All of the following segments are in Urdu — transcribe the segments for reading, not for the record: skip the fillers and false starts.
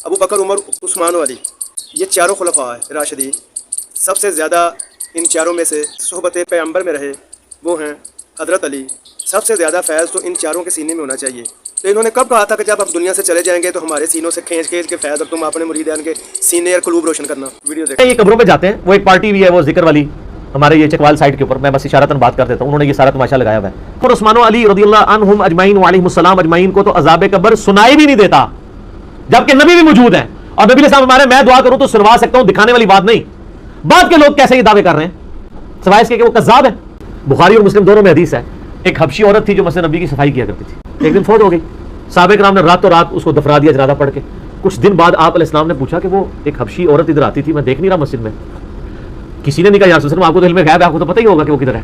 ابو بکر، عمر، عثمان و علی، یہ چاروں خلفاء راشدین سب سے زیادہ ان چاروں میں سے صحبت پیغمبر میں رہے وہ ہیں حضرت علی۔ سب سے زیادہ فیض تو ان چاروں کے سینے میں ہونا چاہیے۔ تو انہوں نے کب کہا تھا کہ جب ہم دنیا سے چلے جائیں گے تو ہمارے سینوں سے کھینچ کے فیض، اور تم اپنے مریدان کے سینے اور قلوب روشن کرنا۔ ویڈیو دیکھیں۔ یہ قبروں پہ جاتے ہیں، وہ ایک پارٹی بھی ہے وہ ذکر والی ہمارے یہ چکوال سائٹ کے اوپر، میں بس اشارتاً بات کر دیتا ہوں، انہوں نے یہ سارا تماشا لگایا ہوا ہے۔ اور عثمان و علی رضی اللہ عنہم اجمعین وعلیہم السلام اجمعین کو تو عذاب قبر سنائی بھی نہیں دیتا، جبکہ نبی بھی موجود ہیں، اور نبی علیہ السلام ہمارے میں دعا کروں تو سنوا سکتا ہوں، دکھانے والی بات نہیں۔ بعد کے لوگ کیسے یہ دعوے کر رہے ہیں سوائے اس کے کہ وہ کذاب ہے۔ بخاری اور مسلم دونوں میں حدیث ہے، ایک حبشی عورت تھی جو مسجد نبی کی صفائی کیا کرتی تھی، ایک دن فوت ہو گئی، صحابہ کرام نے راتوں رات اس کو دفنا دیا جنازہ پڑھ کے۔ کچھ دن بعد آپ علیہ السلام نے پوچھا کہ وہ ایک حبشی عورت ادھر آتی تھی، میں دیکھ نہیں رہا مسجد میں۔ کسی نے نہیں کہا یا رسول اللہ آپ کو تو علم غیب ہے، آپ کو تو پتہ ہی ہوگا کہ وہ کدھر ہے۔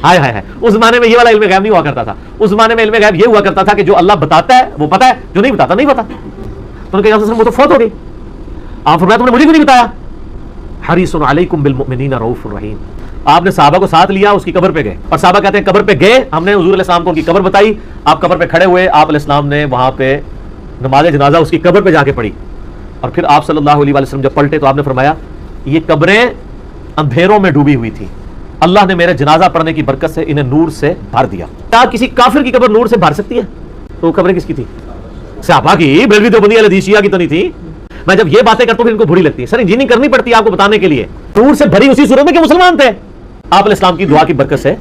ہائے ہائے ہائے، اس زمانے میں یہ والا علم غیب نہیں ہوا کرتا تھا، اس زمانے میں علم غیب یہ ہوا کرتا تھا کہ جو اللہ بتاتا ہے وہ پتہ ہے، جو نہیں بتاتا نہیں پتہ۔ تو انہوں نے کہا یا رسول اللہ وہ تو فوت ہو گئی، آپ فرمایا تم نے مجھے کیوں نہیں بتایا؟ حریص علیکم بالمؤمنین رؤوف الرحیم۔ آپ نے صحابہ کو ساتھ لیا، اس کی قبر پہ گئے، اور صحابہ کہتے ہیں قبر پہ گئے، ہم نے حضور علیہ السلام کو ان کی قبر بتائی، آپ قبر پہ کھڑے ہوئے، آپ علیہ السلام نے وہاں پہ نماز جنازہ اس کی قبر پہ جا کے پڑھی، اور پھر آپ صلی اللہ علیہ وسلم جب پلٹے تو آپ نے فرمایا یہ قبریں اندھیروں میں ڈوبی ہوئی تھی، اللہ نے میرے جنازہ پڑھنے کی برکت سے انہیں نور سے بھر دیا۔ کیا کسی کافر کی قبر نور سے بھر سکتی ہے؟ تو وہ قبریں کس کی تھی؟ صحابہ کی، بریلوی دیوبندی اہل حدیث شیعہ کی تو نہیں تھی۔ میں جب یہ باتیں کرتا ہوں پھر ان کو بری لگتی ہے، سر انجینئرنگ کرنی پڑتی ہے آپ کو بتانے کے لیے، نور سے بھری اسی صورت میں کہ مسلمان تھے، آپ علیہ السلام کی دعا کی برکت سے